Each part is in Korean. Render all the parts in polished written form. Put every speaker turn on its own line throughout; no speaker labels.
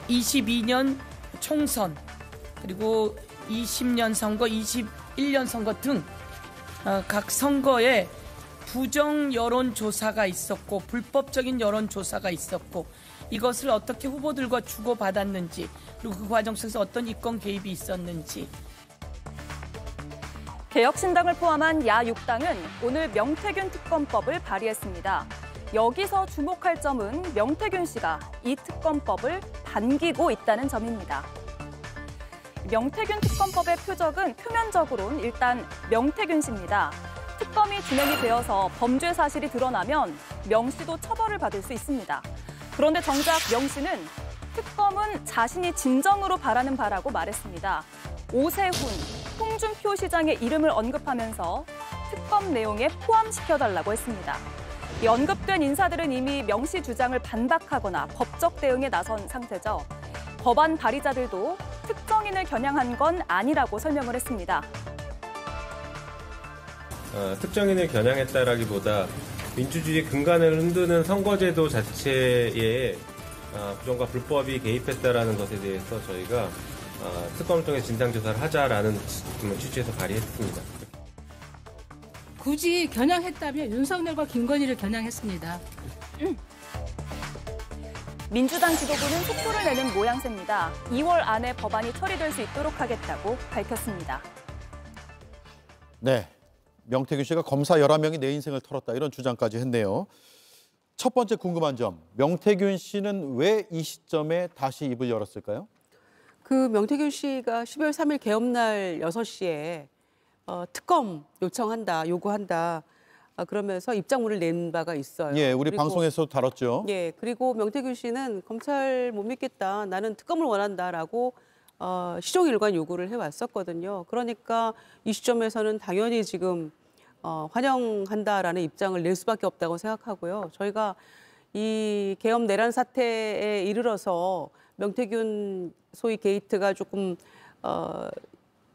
22년 총선 그리고 20년 선거, 21년 선거 등 각 선거에 부정 여론조사가 있었고 불법적인 여론조사가 있었고 이것을 어떻게 후보들과 주고받았는지 그리고 그 과정 속에서 어떤 이권 개입이 있었는지.
개혁신당을 포함한 야 6당은 오늘 명태균 특검법을 발의했습니다. 여기서 주목할 점은 명태균 씨가 이 특검법을 반기고 있다는 점입니다. 명태균 특검법의 표적은 표면적으로는 일단 명태균 씨입니다. 특검이 진행이 되어서 범죄 사실이 드러나면 명 씨도 처벌을 받을 수 있습니다. 그런데 정작 명 씨는 특검은 자신이 진정으로 바라는 바라고 말했습니다. 오세훈, 홍준표 시장의 이름을 언급하면서 특검 내용에 포함시켜달라고 했습니다. 이 언급된 인사들은 이미 명 씨 주장을 반박하거나 법적 대응에 나선 상태죠. 법안 발의자들도 특정인을 겨냥한 건 아니라고 설명을 했습니다.
특정인을 겨냥했다라기보다 민주주의 근간을 흔드는 선거제도 자체에 부정과 불법이 개입했다라는 것에 대해서 저희가 특검을 통해 진상조사를 하자라는 취지에서 발의했습니다.
굳이 겨냥했다면 윤석열과 김건희를 겨냥했습니다.
민주당 지도부는 속도를 내는 모양새입니다. 2월 안에 법안이 처리될 수 있도록 하겠다고 밝혔습니다.
네, 명태균 씨가 검사 11명이 내 인생을 털었다 이런 주장까지 했네요. 첫 번째 궁금한 점, 명태균 씨는 왜 이 시점에 다시 입을 열었을까요?
명태균 씨가 12월 3일 개업날 6시에 특검 요구한다. 그러면서 입장문을 낸 바가 있어요.
예, 우리 방송에서도 다뤘죠.
예, 그리고 명태균 씨는 검찰 못 믿겠다. 나는 특검을 원한다라고 시종일관 요구를 해왔었거든요. 그러니까 이 시점에서는 당연히 지금 환영한다라는 입장을 낼 수밖에 없다고 생각하고요. 저희가 이 계엄 내란 사태에 이르러서 명태균 소위 게이트가 조금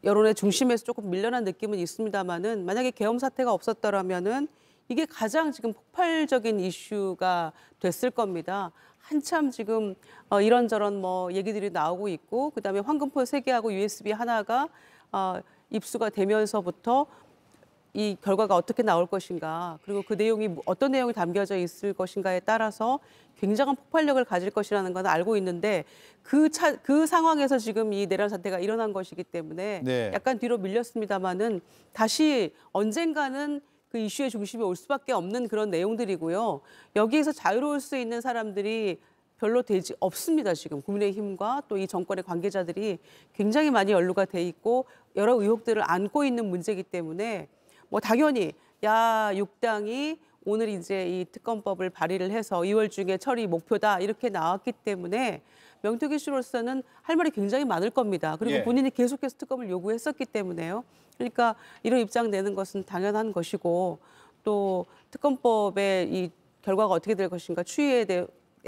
여론의 중심에서 조금 밀려난 느낌은 있습니다만은 만약에 계엄 사태가 없었더라면은 이게 가장 지금 폭발적인 이슈가 됐을 겁니다. 한참 지금 이런저런 얘기들이 나오고 있고 그다음에 황금포 3개하고 USB 하나가 입수가 되면서부터 이 결과가 어떻게 나올 것인가 그리고 그 내용이 어떤 내용이 담겨져 있을 것인가에 따라서 굉장한 폭발력을 가질 것이라는 건 알고 있는데 그 상황에서 지금 이 내란 사태가 일어난 것이기 때문에
네.
약간 뒤로 밀렸습니다마는 다시 언젠가는 그 이슈의 중심에 올 수밖에 없는 그런 내용들이고요. 여기에서 자유로울 수 있는 사람들이 별로 없습니다. 지금 국민의힘과 또 이 정권의 관계자들이 굉장히 많이 연루가 돼 있고 여러 의혹들을 안고 있는 문제이기 때문에 당연히 야 6당이 오늘 이제 이 특검법을 발의를 해서 2월 중에 처리 목표다 이렇게 나왔기 때문에 명태균 씨로서는 할 말이 굉장히 많을 겁니다. 그리고
예.
본인이 계속해서 특검을 요구했었기 때문에요. 그러니까 이런 입장 내는 것은 당연한 것이고 또 특검법의 이 결과가 어떻게 될 것인가 추이에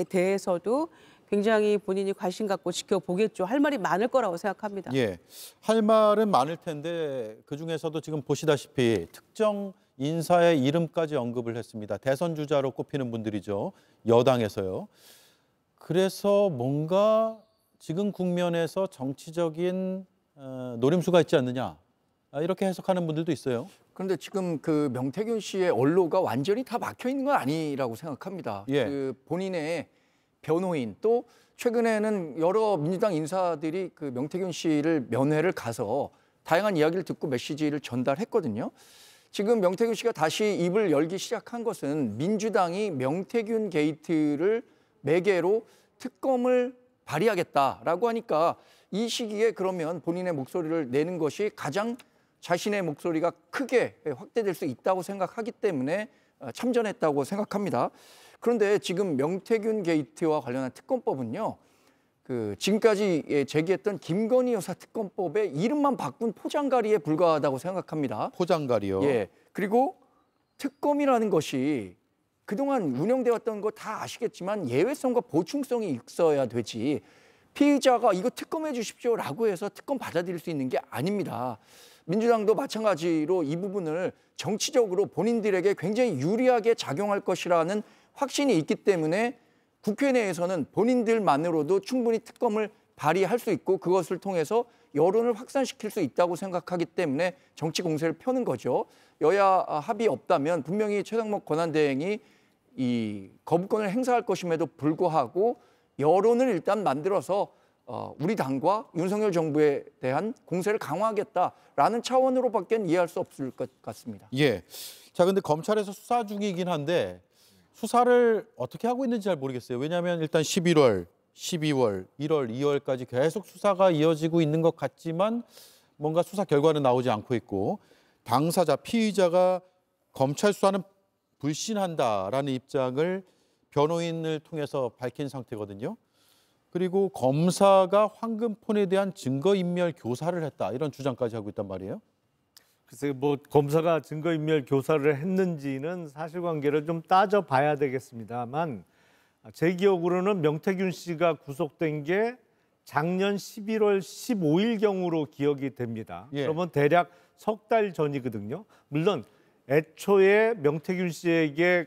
대해서도 굉장히 본인이 관심 갖고 지켜보겠죠. 할 말이 많을 거라고 생각합니다.
예, 할 말은 많을 텐데 그중에서도 지금 보시다시피 특정 인사의 이름까지 언급을 했습니다. 대선 주자로 꼽히는 분들이죠. 여당에서요. 그래서 뭔가 지금 국면에서 정치적인 노림수가 있지 않느냐. 이렇게 해석하는 분들도 있어요.
그런데 지금 그 명태균 씨의 언로가 완전히 다 막혀 있는 건 아니라고 생각합니다.
예.
그 본인의 변호인 또 최근에는 여러 민주당 인사들이 그 명태균 씨를 면회를 가서 다양한 이야기를 듣고 메시지를 전달했거든요. 지금 명태균 씨가 다시 입을 열기 시작한 것은 민주당이 명태균 게이트를 매개로 특검을 발의하겠다라고 하니까 이 시기에 그러면 본인의 목소리를 내는 것이 가장 자신의 목소리가 크게 확대될 수 있다고 생각하기 때문에 참전했다고 생각합니다. 그런데 지금 명태균 게이트와 관련한 특검법은요. 그 지금까지 제기했던 김건희 여사 특검법의 이름만 바꾼 포장가리에 불과하다고 생각합니다.
포장가리요?
예. 그리고 특검이라는 것이 그동안 운영되어 왔던 거 다 아시겠지만 예외성과 보충성이 있어야 되지 피의자가 이거 특검해 주십시오라고 해서 특검 받아들일 수 있는 게 아닙니다. 민주당도 마찬가지로 이 부분을 정치적으로 본인들에게 굉장히 유리하게 작용할 것이라는 확신이 있기 때문에 국회 내에서는 본인들만으로도 충분히 특검을 발의할 수 있고 그것을 통해서 여론을 확산시킬 수 있다고 생각하기 때문에 정치 공세를 펴는 거죠. 여야 합의 없다면 분명히 최상목 권한대행이 이 거부권을 행사할 것임에도 불구하고 여론을 일단 만들어서 우리 당과 윤석열 정부에 대한 공세를 강화하겠다라는 차원으로밖에 이해할 수 없을 것 같습니다.
예. 자, 근데 검찰에서 수사 중이긴 한데 수사를 어떻게 하고 있는지 잘 모르겠어요. 왜냐하면 일단 11월, 12월, 1월, 2월까지 계속 수사가 이어지고 있는 것 같지만 뭔가 수사 결과는 나오지 않고 있고 당사자, 피의자가 검찰 수사는 불신한다라는 입장을 변호인을 통해서 밝힌 상태거든요. 그리고 검사가 황금폰에 대한 증거인멸 교사를 했다 이런 주장까지 하고 있단 말이에요.
글쎄 뭐 검사가 증거인멸 교사를 했는지는 사실관계를 좀 따져봐야 되겠습니다만 제 기억으로는 명태균 씨가 구속된 게 작년 11월 15일경으로 기억이 됩니다.
예.
그러면 대략 석 달 전이거든요. 물론 애초에 명태균 씨에게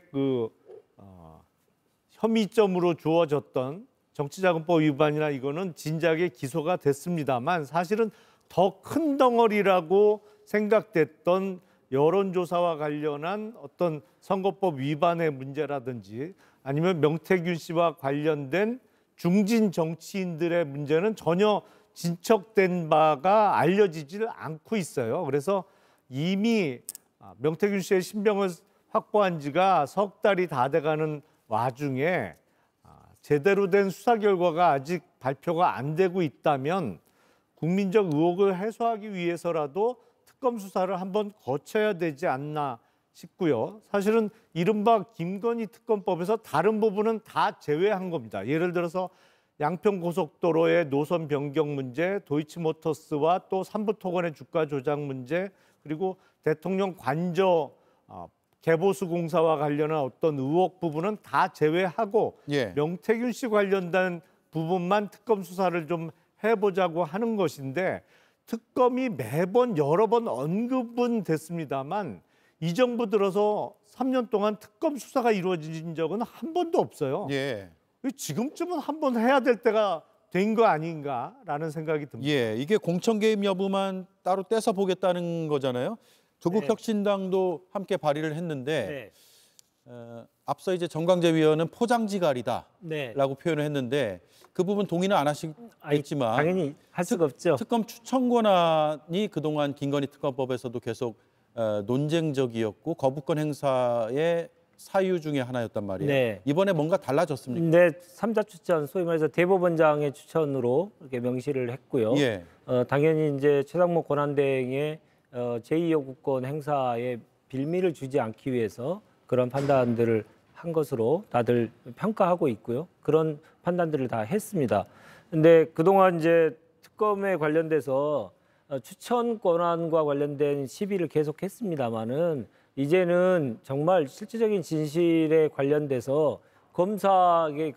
혐의점으로 주어졌던 정치자금법 위반이나 이거는 진작에 기소가 됐습니다만 사실은 더 큰 덩어리라고 생각됐던 여론조사와 관련한 어떤 선거법 위반의 문제라든지 아니면 명태균 씨와 관련된 중진 정치인들의 문제는 전혀 진척된 바가 알려지질 않고 있어요. 그래서 이미 명태균 씨의 신병을 확보한 지가 석 달이 다 돼가는 와중에 제대로 된 수사 결과가 아직 발표가 안 되고 있다면 국민적 의혹을 해소하기 위해서라도 특검 수사를 한번 거쳐야 되지 않나 싶고요. 사실은 이른바 김건희 특검법에서 다른 부분은 다 제외한 겁니다. 예를 들어서 양평고속도로의 노선 변경 문제, 도이치모터스와 또 삼부토건의 주가 조작 문제, 그리고 대통령 관저 개보수 공사와 관련한 어떤 의혹 부분은 다 제외하고
예.
명태균 씨 관련된 부분만 특검 수사를 좀 해보자고 하는 것인데 특검이 매번 여러 번 언급은 됐습니다만 이 정부 들어서 3년 동안 특검 수사가 이루어진 적은 한 번도 없어요.
예.
지금쯤은 한번 해야 될 때가 된 거 아닌가라는 생각이 듭니다.
예, 이게 공천 개입 여부만 따로 떼서 보겠다는 거잖아요. 조국혁신당도 함께 발의를 했는데 앞서 이제 정광재 위원은 포장지갈이다라고
네.
표현을 했는데 그 부분 동의는 안 하시겠지만
당연히 할 수가 없죠.
특검 추천 권한이 그동안 김건희 특검법에서도 계속 논쟁적이었고 거부권 행사의 사유 중에 하나였단 말이에요.
네.
이번에 뭔가 달라졌습니까?
네, 3자 추천, 소위 말해서 대법원장의 추천으로 이렇게 명시를 했고요.
예.
당연히 이제 최상목 권한대행의 제2여구권 행사에 빌미를 주지 않기 위해서 그런 판단들을 한 것으로 다들 평가하고 있고요. 그런 판단들을 다 했습니다. 근데 그동안 이제 특검에 관련돼서 추천 권한과 관련된 시비를 계속했습니다마는 이제는 정말 실질적인 진실에 관련돼서 검찰에게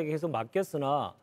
계속 맡겼으나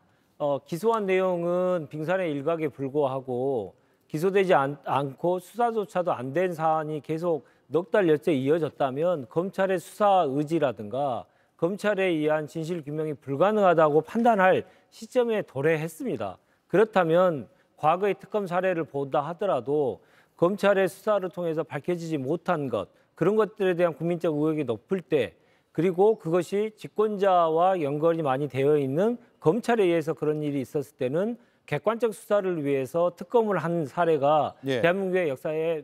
기소한 내용은 빙산의 일각에 불과하고 기소되지 않고 수사조차도 안 된 사안이 계속 넉 달여째 이어졌다면 검찰의 수사 의지라든가 검찰에 의한 진실 규명이 불가능하다고 판단할 시점에 도래했습니다. 그렇다면 과거의 특검 사례를 보다 하더라도 검찰의 수사를 통해서 밝혀지지 못한 것, 그런 것들에 대한 국민적 의혹이 높을 때, 그리고 그것이 집권자와 연관이 많이 되어 있는 검찰에 의해서 그런 일이 있었을 때는 객관적 수사를 위해서 특검을 한 사례가
예.
대한민국의 역사에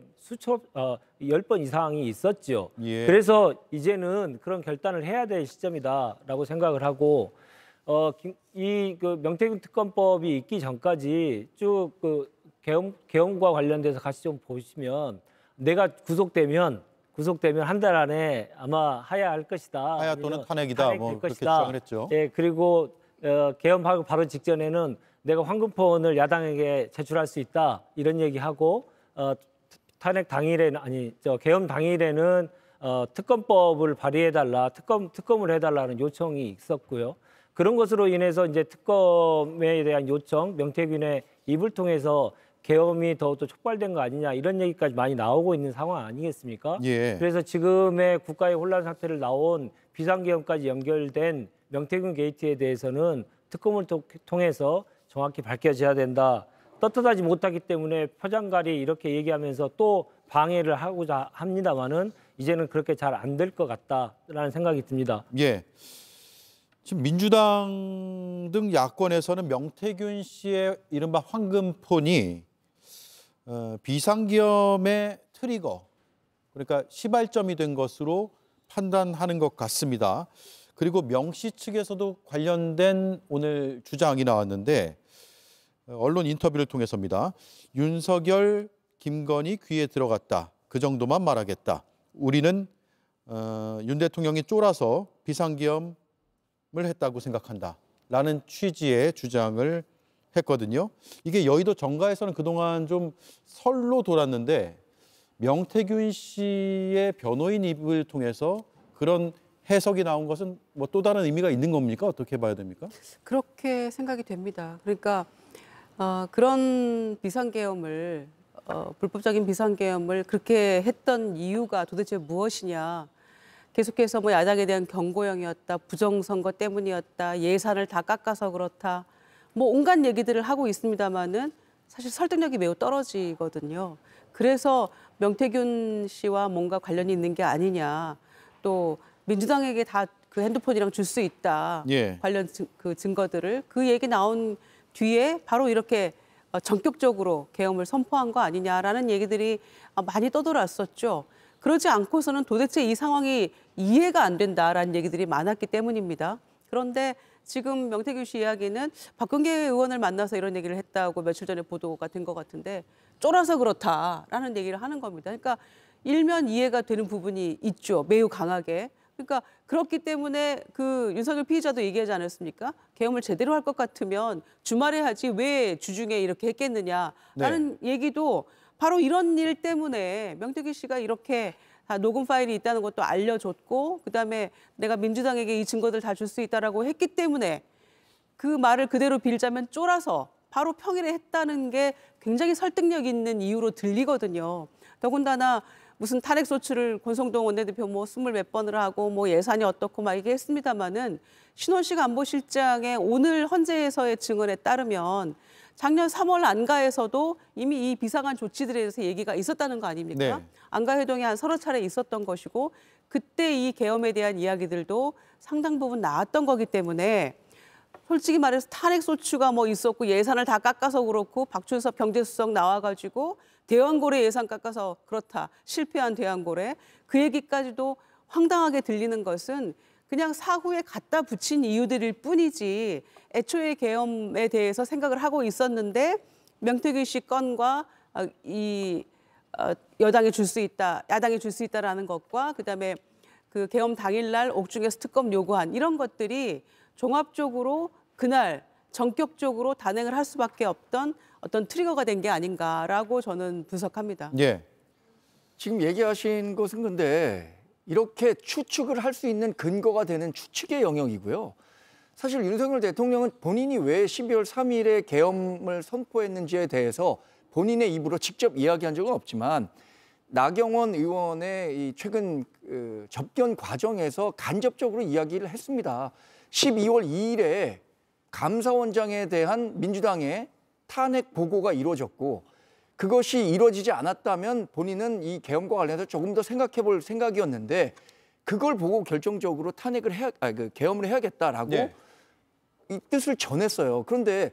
10번 이상이 있었죠.
예.
그래서 이제는 그런 결단을 해야 될 시점이다라고 생각을 하고 그 명태균 특검법이 있기 전까지 쭉 그 계엄과 관련돼서 같이 좀 보시면 내가 구속되면 한 달 안에 아마 하야할 것이다.
하야 또는 탄핵이다. 뭐 그렇게
것이다.
주장을 했죠.
예, 그리고 계엄하고 바로 직전에는 내가 황금폰을 야당에게 제출할 수 있다. 이런 얘기하고 탄핵 당일에는 계엄 당일에는 특검법을 발의해달라, 특검을 해달라는 요청이 있었고요. 그런 것으로 인해서 이제 특검에 대한 요청, 명태균의 입을 통해서 계엄이 더욱더 촉발된 거 아니냐 이런 얘기까지 많이 나오고 있는 상황 아니겠습니까?
예.
그래서 지금의 국가의 혼란 상태를 나온 비상계엄까지 연결된 명태균 게이트에 대해서는 특검을 통해서 정확히 밝혀져야 된다. 떳떳하지 못하기 때문에 표장갈이 이렇게 얘기하면서 또 방해를 하고자 합니다만은 이제는 그렇게 잘 안 될 것 같다라는 생각이 듭니다.
예. 지금 민주당 등 야권에서는 명태균 씨의 이른바 황금폰이 비상계엄의 트리거, 그러니까 시발점이 된 것으로 판단하는 것 같습니다. 그리고 명 씨 측에서도 관련된 오늘 주장이 나왔는데 언론 인터뷰를 통해서입니다. 윤석열, 김건희 귀에 들어갔다. 그 정도만 말하겠다. 우리는 윤 대통령이 쫄아서 비상계엄을 했다고 생각한다. 라는 취지의 주장을 했거든요. 이게 여의도 정가에서는 그동안 좀 설로 돌았는데 명태균 씨의 변호인 입을 통해서 그런 해석이 나온 것은 뭐 또 다른 의미가 있는 겁니까? 어떻게 봐야 됩니까?
그렇게 생각이 됩니다. 그러니까 그런 비상계엄을 불법적인 비상계엄을 그렇게 했던 이유가 도대체 무엇이냐. 계속해서 뭐 야당에 대한 경고형이었다, 부정선거 때문이었다, 예산을 다 깎아서 그렇다, 뭐 온갖 얘기들을 하고 있습니다만은 사실 설득력이 매우 떨어지거든요. 그래서 명태균 씨와 뭔가 관련이 있는 게 아니냐. 또 민주당에게 다 그 핸드폰이랑 줄 수 있다.
예.
관련 그 증거들을 그 얘기 나온 뒤에 바로 이렇게 전격적으로 계엄을 선포한 거 아니냐라는 얘기들이 많이 떠돌았었죠. 그러지 않고서는 도대체 이 상황이 이해가 안 된다라는 얘기들이 많았기 때문입니다. 그런데 지금 명태균 씨 이야기는 박근계 의원을 만나서 이런 얘기를 했다고 며칠 전에 보도가 된 것 같은데 쫄아서 그렇다라는 얘기를 하는 겁니다. 그러니까 일면 이해가 되는 부분이 있죠. 매우 강하게. 그러니까 그렇기 때문에 그 윤석열 피의자도 얘기하지 않았습니까? 계엄을 제대로 할 것 같으면 주말에 하지 왜 주중에 이렇게 했겠느냐라는 얘기도 바로 이런 일 때문에 명태균 씨가 이렇게 다 녹음 파일이 있다는 것도 알려줬고 그다음에 내가 민주당에게 이 증거들 다 줄 수 있다라고 했기 때문에 그 말을 그대로 빌자면 쫄아서 바로 평일에 했다는 게 굉장히 설득력 있는 이유로 들리거든요. 더군다나 무슨 탄핵소추를 권성동 원내대표 뭐 20몇 번을 하고 뭐 예산이 어떻고 막 얘기했습니다마는 신원식 안보실장의 오늘 헌재에서의 증언에 따르면 작년 3월 안가에서도 이미 이 비상한 조치들에 대해서 얘기가 있었다는 거 아닙니까?
네.
안가 회동이 한 서너 차례 있었던 것이고 그때 이 계엄에 대한 이야기들도 상당 부분 나왔던 거기 때문에 솔직히 말해서 탄핵소추가 뭐 있었고 예산을 다 깎아서 그렇고 박준섭 경제수석 나와가지고 대왕고래 예산 깎아서 그렇다. 실패한 대왕고래. 그 얘기까지도 황당하게 들리는 것은 그냥 사후에 갖다 붙인 이유들일 뿐이지 애초에 계엄에 대해서 생각을 하고 있었는데 명태균 씨 건과 여당이 줄 수 있다, 야당이 줄 수 있다라는 것과 그다음에 그 계엄 당일날 옥중에서 특검 요구한 이런 것들이 종합적으로 그날 전격적으로 단행을 할 수밖에 없던 어떤 트리거가 된 게 아닌가라고 저는 분석합니다.
예.
지금 얘기하신 것은 근데 이렇게 추측을 할 수 있는 근거가 되는 추측의 영역이고요. 사실 윤석열 대통령은 본인이 왜 12월 3일에 계엄을 선포했는지에 대해서 본인의 입으로 직접 이야기한 적은 없지만 나경원 의원의 이 최근 접견 과정에서 간접적으로 이야기를 했습니다. 12월 2일에 감사원장에 대한 민주당의 탄핵 보고가 이루어졌고 그것이 이루어지지 않았다면 본인은 이 계엄과 관련해서 조금 더 생각해 볼 생각이었는데 그걸 보고 결정적으로 계엄을 해야겠다라고
네.
이 뜻을 전했어요. 그런데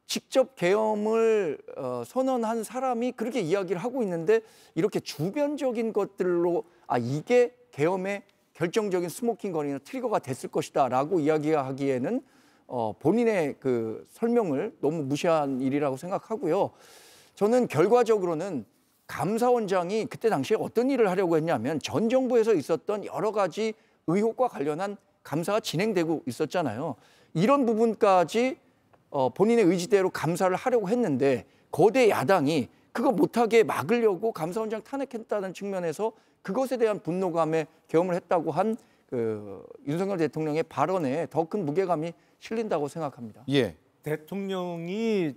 직접 계엄을 선언한 사람이 그렇게 이야기를 하고 있는데 이렇게 주변적인 것들로 이게 계엄의 결정적인 스모킹 건이나 트리거가 됐을 것이다라고 이야기하기에는 본인의 그 설명을 너무 무시한 일이라고 생각하고요. 저는 결과적으로는 감사원장이 그때 당시에 어떤 일을 하려고 했냐면 전 정부에서 있었던 여러 가지 의혹과 관련한 감사가 진행되고 있었잖아요. 이런 부분까지 본인의 의지대로 감사를 하려고 했는데 거대 야당이 그거 못하게 막으려고 감사원장 탄핵했다는 측면에서 그것에 대한 분노감에 계엄을 했다고 한 윤석열 대통령의 발언에 더 큰 무게감이 실린다고 생각합니다.
예.
대통령이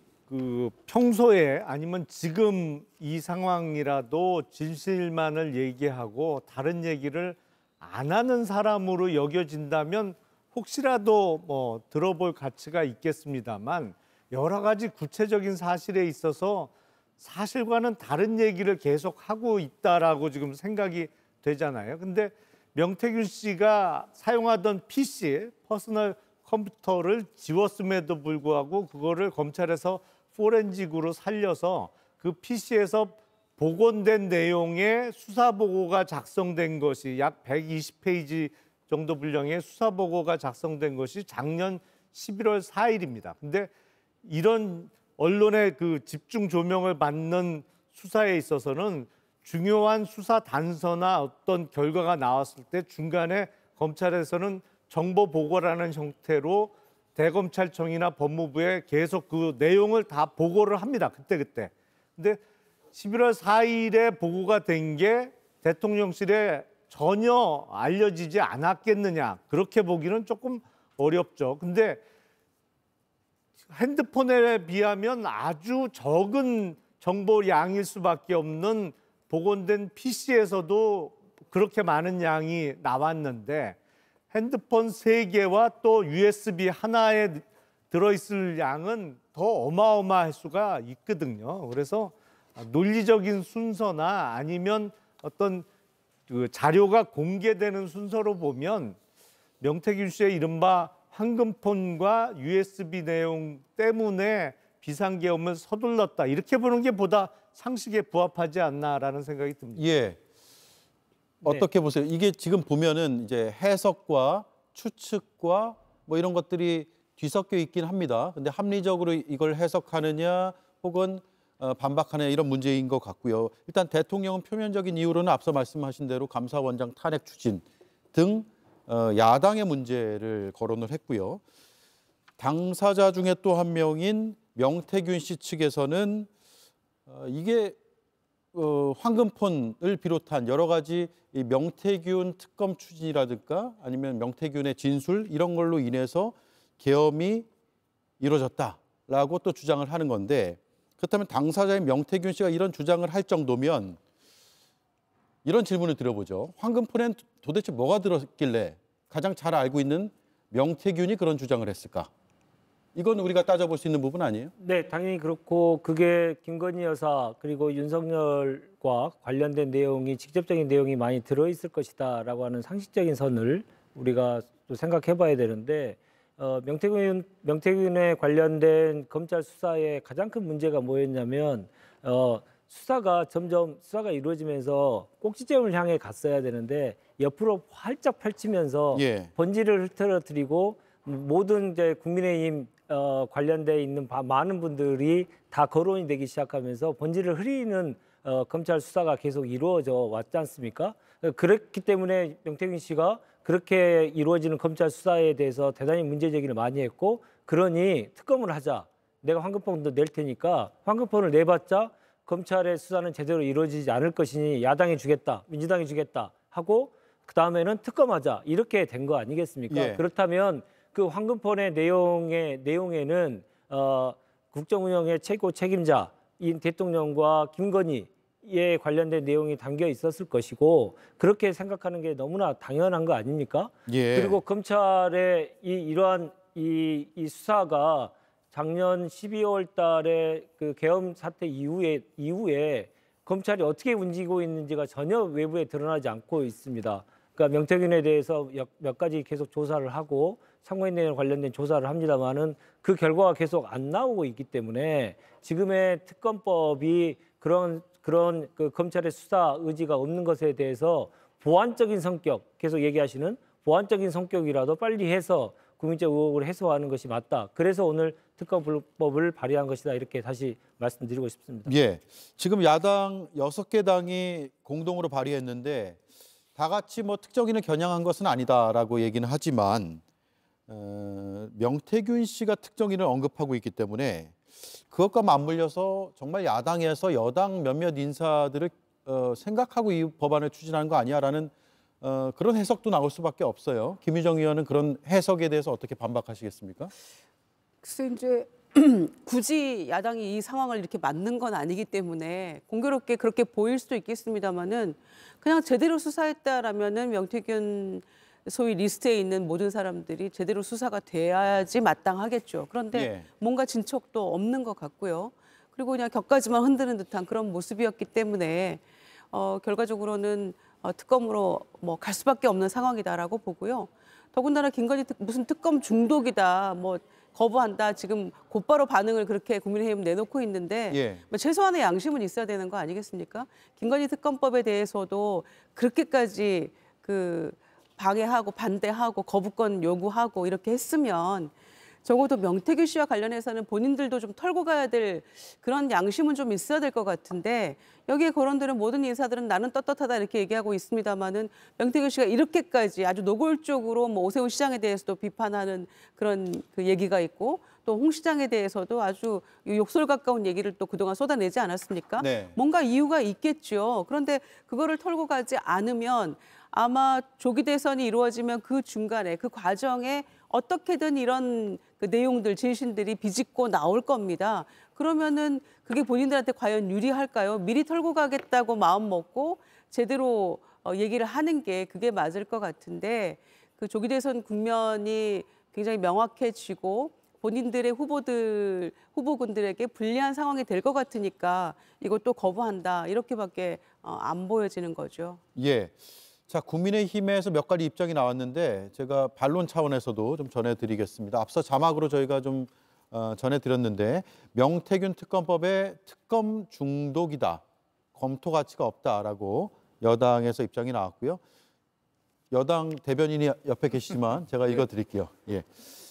평소에 아니면 지금 이 상황이라도 진실만을 얘기하고 다른 얘기를 안 하는 사람으로 여겨진다면 혹시라도 뭐 들어볼 가치가 있겠습니다만 여러 가지 구체적인 사실에 있어서 사실과는 다른 얘기를 계속 하고 있다라고 지금 생각이 되잖아요. 근데 명태균 씨가 사용하던 PC, 퍼스널 컴퓨터를 지웠음에도 불구하고 그거를 검찰에서 포렌식으로 살려서 그 PC에서 복원된 내용의 수사보고가 작성된 것이 약 120페이지 정도 분량의 수사보고가 작성된 것이 작년 11월 4일입니다. 근데 이런 언론의 그 집중 조명을 받는 수사에 있어서는 중요한 수사 단서나 어떤 결과가 나왔을 때 중간에 검찰에서는 정보 보고라는 형태로 대검찰청이나 법무부에 계속 그 내용을 다 보고를 합니다. 그때. 근데 11월 4일에 보고가 된 게 대통령실에 전혀 알려지지 않았겠느냐. 그렇게 보기는 조금 어렵죠. 근데 핸드폰에 비하면 아주 적은 정보량일 수밖에 없는 복원된 PC에서도 그렇게 많은 양이 나왔는데 핸드폰 3개와 또 USB 하나에 들어있을 양은 더 어마어마할 수가 있거든요. 그래서 논리적인 순서나 아니면 어떤 그 자료가 공개되는 순서로 보면 명태균 씨의 이른바 황금폰과 USB 내용 때문에 비상계엄을 서둘렀다. 이렇게 보는 게 보다 상식에 부합하지 않나라는 생각이 듭니다.
예. 어떻게 보세요? 이게 지금 보면은 이제 해석과 추측과 뭐 이런 것들이 뒤섞여 있긴 합니다. 근데 합리적으로 이걸 해석하느냐 혹은 반박하느냐 이런 문제인 것 같고요. 일단 대통령은 표면적인 이유로는 앞서 말씀하신 대로 감사원장 탄핵 추진 등 야당의 문제를 거론을 했고요. 당사자 중에 또 한 명인 명태균 씨 측에서는 이게 황금폰을 비롯한 여러 가지 이 명태균 특검 추진이라든가 아니면 명태균의 진술 이런 걸로 인해서 계엄이 이루어졌다라고 또 주장을 하는 건데 그렇다면 당사자인 명태균 씨가 이런 주장을 할 정도면 이런 질문을 드려보죠. 황금폰엔 도대체 뭐가 들었길래 가장 잘 알고 있는 명태균이 그런 주장을 했을까? 이건 우리가 따져볼 수 있는 부분 아니에요?
네, 당연히 그렇고 그게 김건희 여사 그리고 윤석열과 관련된 내용이 직접적인 내용이 많이 들어있을 것이다라고 하는 상식적인 선을 우리가 또 생각해봐야 되는데 명태균에 관련된 검찰 수사의 가장 큰 문제가 뭐였냐면 수사가 이루어지면서 꼭지점을 향해 갔어야 되는데 옆으로 활짝 펼치면서 번지를 흐트러뜨리고 모든 이제 국민의힘 관련돼 있는 많은 분들이 다 거론이 되기 시작하면서 번지를 흐리는 검찰 수사가 계속 이루어져 왔지 않습니까? 그렇기 때문에 명태균 씨가 그렇게 이루어지는 검찰 수사에 대해서 대단히 문제 제기를 많이 했고 그러니 특검을 하자. 내가 황금폰도 낼 테니까 황금폰을 내봤자 검찰의 수사는 제대로 이루어지지 않을 것이니 야당이 주겠다, 민주당이 주겠다 하고 그다음에는 특검하자. 이렇게 된 거 아니겠습니까? 그렇다면 그 황금폰의 내용에는 국정 운영의 최고 책임자인 대통령과 김건희에 관련된 내용이 담겨 있었을 것이고 그렇게 생각하는 게 너무나 당연한 거 아닙니까? 그리고 검찰의 이러한 수사가 작년 12월 달에 그 계엄 사태 이후에 검찰이 어떻게 움직이고 있는지가 전혀 외부에 드러나지 않고 있습니다. 그러니까 명태균에 대해서 몇 가지 계속 조사를 하고 참고인 내용 관련된 조사를 합니다만은 그 결과가 계속 안 나오고 있기 때문에 지금의 특검법이 그런 그 검찰의 수사 의지가 없는 것에 대해서 보완적인 성격, 계속 얘기하시는 보완적인 성격이라도 빨리 해서 국민적 의혹을 해소하는 것이 맞다. 그래서 오늘 특검법을 발의한 것이다. 이렇게 다시 말씀드리고 싶습니다.
지금 야당 6개 당이 공동으로 발의했는데 다 같이 뭐 특정인을 겨냥한 것은 아니다라고 얘기는 하지만 명태균 씨가 특정인을 언급하고 있기 때문에 그것과 맞물려서 정말 야당에서 여당 몇몇 인사들을 생각하고 이 법안을 추진하는 거 아니야라는 그런 해석도 나올 수밖에 없어요. 김유정 의원은 그런 해석에 대해서 어떻게 반박하시겠습니까?
글쎄 이제
굳이 야당이 이 상황을 이렇게 맞는 건 아니기 때문에 공교롭게 그렇게 보일 수도 있겠습니다만은 그냥 제대로 수사했다라면은 명태균 소위 리스트에 있는 모든 사람들이 제대로 수사가 돼야지 마땅하겠죠. 그런데
예.
뭔가 진척도 없는 것 같고요. 그리고 그냥 격가지만 흔드는 듯한 그런 모습이었기 때문에 결과적으로는 특검으로 뭐 갈 수밖에 없는 상황이다라고 보고요. 더군다나 김건희 무슨 특검 중독이다, 뭐 거부한다, 지금 곧바로 반응을 그렇게 국민의힘 내놓고 있는데
예.
뭐 최소한의 양심은 있어야 되는 거 아니겠습니까? 김건희 특검법에 대해서도 그렇게까지 방해하고 반대하고 거부권 요구하고 이렇게 했으면 적어도 명태균 씨와 관련해서는 본인들도 좀 털고 가야 될 그런 양심은 좀 있어야 될 것 같은데 여기에 거론되는 모든 인사들은 나는 떳떳하다 이렇게 얘기하고 있습니다만은 명태균 씨가 이렇게까지 아주 노골적으로 뭐 오세훈 시장에 대해서도 비판하는 그런 그 얘기가 있고 또 홍 시장에 대해서도 아주 욕설 가까운 얘기를 또 그동안 쏟아내지 않았습니까?
네.
뭔가 이유가 있겠죠. 그런데 그거를 털고 가지 않으면 아마 조기 대선이 이루어지면 그 중간에 그 과정에 어떻게든 이런 그 내용들, 진실들이 비집고 나올 겁니다. 그러면은 그게 본인들한테 과연 유리할까요? 미리 털고 가겠다고 마음 먹고 제대로 얘기를 하는 게 그게 맞을 것 같은데 그 조기 대선 국면이 굉장히 명확해지고 본인들의 후보군들에게 불리한 상황이 될 것 같으니까 이것도 거부한다 이렇게밖에 안 보여지는 거죠.
예. 자, 국민의힘에서 몇 가지 입장이 나왔는데 제가 반론 차원에서도 좀 전해드리겠습니다. 앞서 자막으로 저희가 좀 전해드렸는데 명태균 특검법에 특검 중독이다, 검토 가치가 없다라고 여당에서 입장이 나왔고요. 여당 대변인이 옆에 계시지만 제가 읽어드릴게요. 예.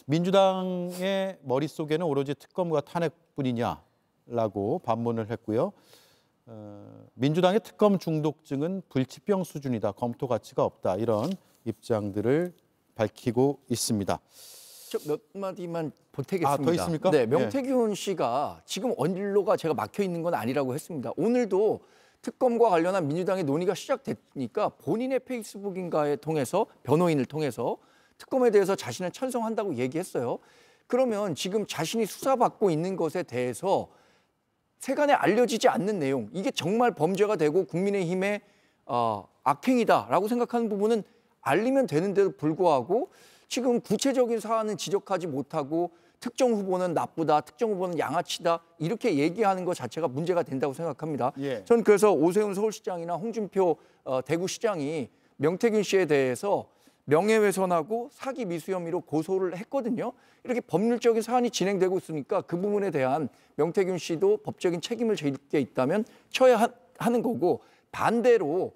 민주당의 머릿속에는 오로지 특검과 탄핵뿐이냐라고 반문을 했고요. 민주당의 특검 중독증은 불치병 수준이다, 검토 가치가 없다, 이런 입장들을 밝히고 있습니다.
몇 마디만 보태겠습니다.
더 있습니까?
네, 명태균 씨가 지금 언로가 제가 막혀 있는 건 아니라고 했습니다. 오늘도 특검과 관련한 민주당의 논의가 시작되니까 본인의 페이스북인가에 통해서 변호인을 통해서 특검에 대해서 자신은 찬성한다고 얘기했어요. 그러면 지금 자신이 수사받고 있는 것에 대해서 세간에 알려지지 않는 내용, 이게 정말 범죄가 되고 국민의힘의 악행이다라고 생각하는 부분은 알리면 되는데도 불구하고 지금 구체적인 사안은 지적하지 못하고 특정 후보는 나쁘다, 특정 후보는 양아치다 이렇게 얘기하는 것 자체가 문제가 된다고 생각합니다.
예.
전 그래서 오세훈 서울시장이나 홍준표 대구시장이 명태균 씨에 대해서 명예훼손하고 사기 미수 혐의로 고소를 했거든요. 이렇게 법률적인 사안이 진행되고 있으니까 그 부분에 대한 명태균 씨도 법적인 책임을 질 게 있다면 쳐야 하는 거고, 반대로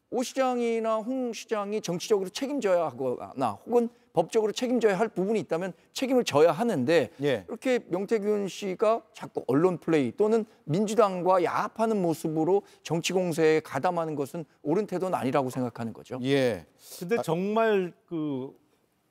오 시장이나 홍 시장이 정치적으로 책임져야 하거나 혹은 법적으로 책임져야 할 부분이 있다면 책임을 져야 하는데
예.
이렇게 명태균 씨가 자꾸 언론 플레이 또는 민주당과 야합하는 모습으로 정치 공세에 가담하는 것은 옳은 태도는 아니라고 생각하는 거죠.
예.
근데 정말 그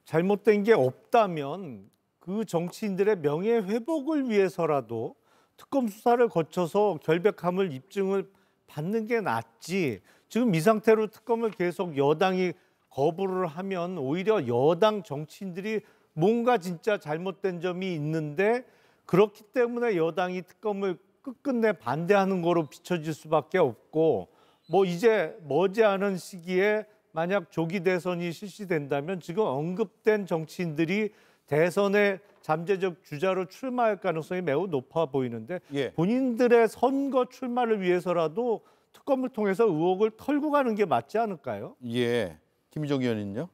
잘못된 게 없다면 그 정치인들의 명예 회복을 위해서라도 특검 수사를 거쳐서 결백함을 입증을 받는 게 낫지. 지금 이 상태로 특검을 계속 여당이 거부를 하면 오히려 여당 정치인들이 뭔가 진짜 잘못된 점이 있는데 그렇기 때문에 여당이 특검을 끝끝내 반대하는 거로 비춰질 수밖에 없고, 뭐 이제 머지않은 시기에 만약 조기 대선이 실시된다면 지금 언급된 정치인들이 대선에 잠재적 주자로 출마할 가능성이 매우 높아 보이는데
예.
본인들의 선거 출마를 위해서라도 특검을 통해서 의혹을 털고 가는 게 맞지 않을까요?
예. 김희정 의원은요?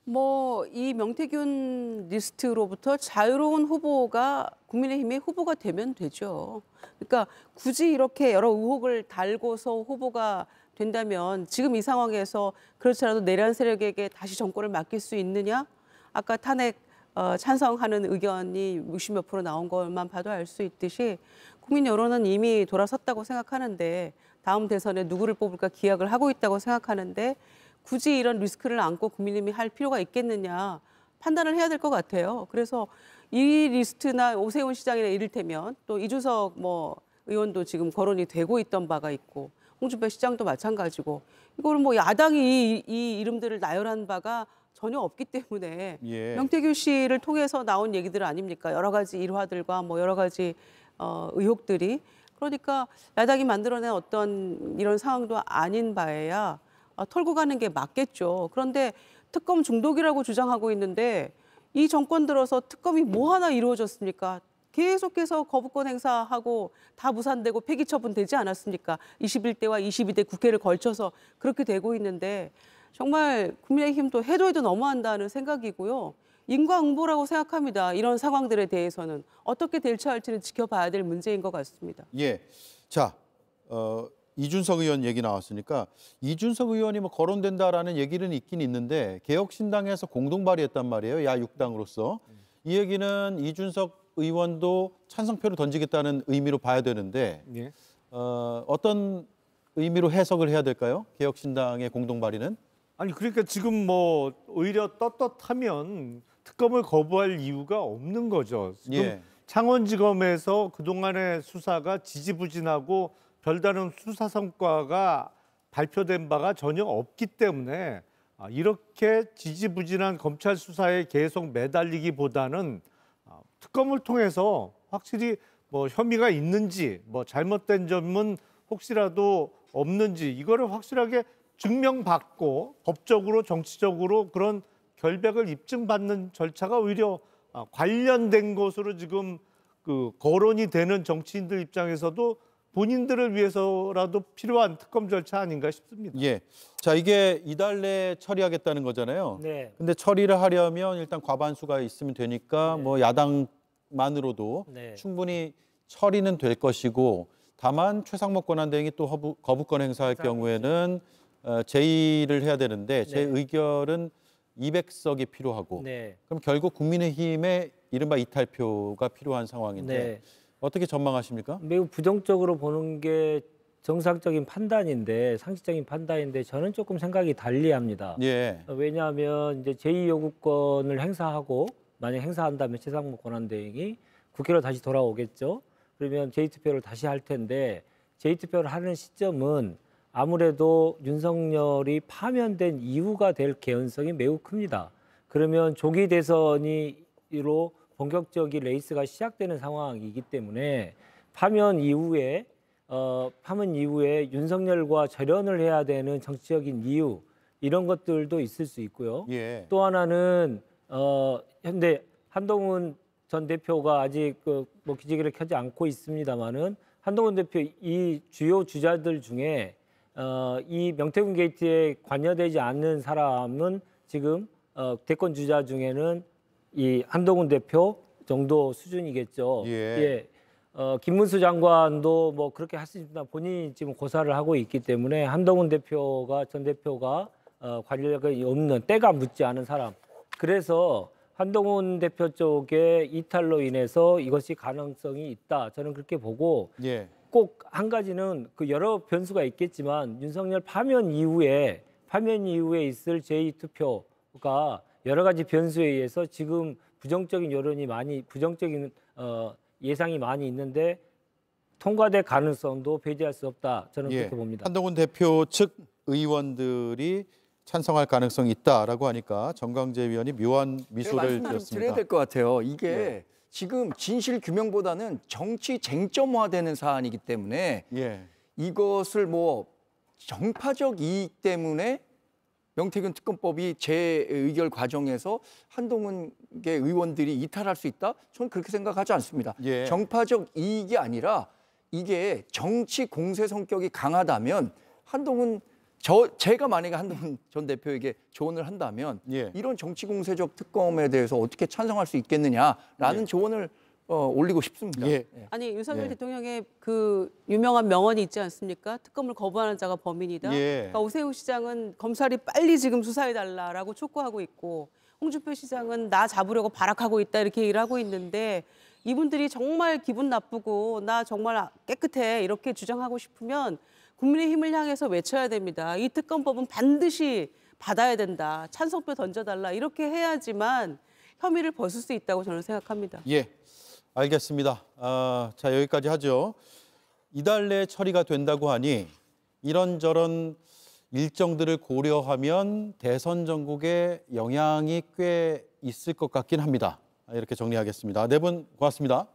뭐 이 명태균 리스트로부터 자유로운 후보가 국민의힘의 후보가 되면 되죠. 그러니까 굳이 이렇게 여러 의혹을 달고서 후보가 된다면 지금 이 상황에서 그렇지 않아도 내란 세력에게 다시 정권을 맡길 수 있느냐? 아까 탄핵 찬성하는 의견이 60몇 % 나온 것만 봐도 알 수 있듯이 국민 여론은 이미 돌아섰다고 생각하는데 다음 대선에 누구를 뽑을까 기약을 하고 있다고 생각하는데 굳이 이런 리스크를 안고 국민의힘이 할 필요가 있겠느냐 판단을 해야 될 것 같아요. 그래서 이 리스트나 오세훈 시장이나 이를테면 또 이준석 의원도 지금 거론이 되고 있던 바가 있고 홍준표 시장도 마찬가지고 이거를 야당이 이 이름들을 나열한 바가 전혀 없기 때문에
예.
명태균 씨를 통해서 나온 얘기들 아닙니까? 여러 가지 일화들과 뭐 여러 가지 의혹들이. 그러니까 야당이 만들어낸 어떤 이런 상황도 아닌 바에야 털고 가는 게 맞겠죠. 그런데 특검 중독이라고 주장하고 있는데 이 정권 들어서 특검이 뭐 하나 이루어졌습니까? 계속해서 거부권 행사하고 다 무산되고 폐기 처분되지 않았습니까? 21대와 22대 국회를 걸쳐서 그렇게 되고 있는데 정말 국민의힘도 해도 너무한다는 생각이고요. 인과응보라고 생각합니다. 이런 상황들에 대해서는 어떻게 대처할지는 지켜봐야 될 문제인 것 같습니다.
예. 자, 이준석 의원 얘기 나왔으니까 이준석 의원이 뭐 거론된다라는 얘기는 있긴 있는데 개혁신당에서 공동 발의했단 말이에요. 야 6당으로서. 이 얘기는 이준석 의원도 찬성표를 던지겠다는 의미로 봐야 되는데
예.
어떤 의미로 해석을 해야 될까요? 개혁신당의 공동 발의는?
아니 그러니까 지금 뭐 오히려 떳떳하면 특검을 거부할 이유가 없는 거죠. 지금
예.
창원지검에서 그동안의 수사가 지지부진하고 별다른 수사 성과가 발표된 바가 전혀 없기 때문에 이렇게 지지부진한 검찰 수사에 계속 매달리기보다는 특검을 통해서 확실히 뭐 혐의가 있는지 뭐 잘못된 점은 혹시라도 없는지 이거를 확실하게 증명받고 법적으로 정치적으로 그런 결백을 입증받는 절차가 오히려 관련된 것으로 지금 그 거론이 되는 정치인들 입장에서도 본인들을 위해서라도 필요한 특검 절차 아닌가 싶습니다.
예. 자, 이게 이달 내에 처리하겠다는 거잖아요.
네.
근데 처리를 하려면 일단 과반수가 있으면 되니까
네.
뭐 야당만으로도
네.
충분히 처리는 될 것이고 다만 최상목 권한대행이 또 거부권 행사할 경우에는 제의를 해야 되는데 제
네.
의결은 200석이 필요하고
네.
그럼 결국 국민의힘의 이른바 이탈표가 필요한 상황인데
네.
어떻게 전망하십니까?
매우 부정적으로 보는 게 정상적인 판단인데 상식적인 판단인데 저는 조금 생각이 달리합니다.
예.
왜냐하면 이제 제2요구권을 행사하고 만약 행사한다면 최상목 권한대행이 국회로 다시 돌아오겠죠. 그러면 제2투표를 다시 할 텐데 제2투표를 하는 시점은 아무래도 윤석열이 파면된 이후가 될 개연성이 매우 큽니다. 그러면 조기 대선으로 본격적인 레이스가 시작되는 상황이기 때문에 파면 이후에 윤석열과 절연을 해야 되는 정치적인 이유 이런 것들도 있을 수 있고요.
예.
또 하나는 현재 한동훈 전 대표가 아직 뭐 기지개를 켜지 않고 있습니다만은 한동훈 대표 이 주요 주자들 중에 이 명태균 게이트에 관여되지 않는 사람은 지금 대권 주자 중에는 이 한동훈 대표 정도 수준이겠죠.
예.
김문수 장관도 뭐 그렇게 할 수 있지만 본인이 지금 고사를 하고 있기 때문에 한동훈 전 대표가 관력이 없는 때가 묻지 않은 사람. 그래서 한동훈 대표 쪽의 이탈로 인해서 이것이 가능성이 있다. 저는 그렇게 보고
예.
꼭 한 가지는 그 여러 변수가 있겠지만 윤석열 파면 이후에 있을 제2투표가 여러 가지 변수에 의해서 지금 부정적인 예상이 많이 있는데 통과될 가능성도 배제할 수 없다. 저는 그렇게 봅니다.
한동훈 대표 측 의원들이 찬성할 가능성이 있다라고 하니까 정강재 위원이 묘한 미소를
드려야
지었습니다.
될 것 같아요. 이게 지금 진실 규명보다는 정치 쟁점화되는 사안이기 때문에
예.
이것을 뭐 정파적 이익 때문에 명태균 특검법이 재의결 과정에서 한동훈의 의원들이 이탈할 수 있다? 저는 그렇게 생각하지 않습니다.
예.
정파적 이익이 아니라 이게 정치 공세 성격이 강하다면 제가 만약에 한동훈 전 대표에게 조언을 한다면
예.
이런 정치 공세적 특검에 대해서 어떻게 찬성할 수 있겠느냐라는 조언을 올리고 싶습니다.
예.
아니 윤석열
예.
대통령의 그 유명한 명언이 있지 않습니까? 특검을 거부하는 자가 범인이다.
예.
그러니까 오세훈 시장은 검찰이 빨리 지금 수사해달라라고 촉구하고 있고 홍준표 시장은 나 잡으려고 발악하고 있다 이렇게 얘기를 하고 있는데 이분들이 정말 기분 나쁘고 나 정말 깨끗해 이렇게 주장하고 싶으면 국민의힘을 향해서 외쳐야 됩니다. 이 특검법은 반드시 받아야 된다. 찬성표 던져달라. 이렇게 해야지만 혐의를 벗을 수 있다고 저는 생각합니다.
예, 알겠습니다. 자, 여기까지 하죠. 이달 내에 처리가 된다고 하니 이런저런 일정들을 고려하면 대선 전국에 영향이 꽤 있을 것 같긴 합니다. 이렇게 정리하겠습니다. 네 분 고맙습니다.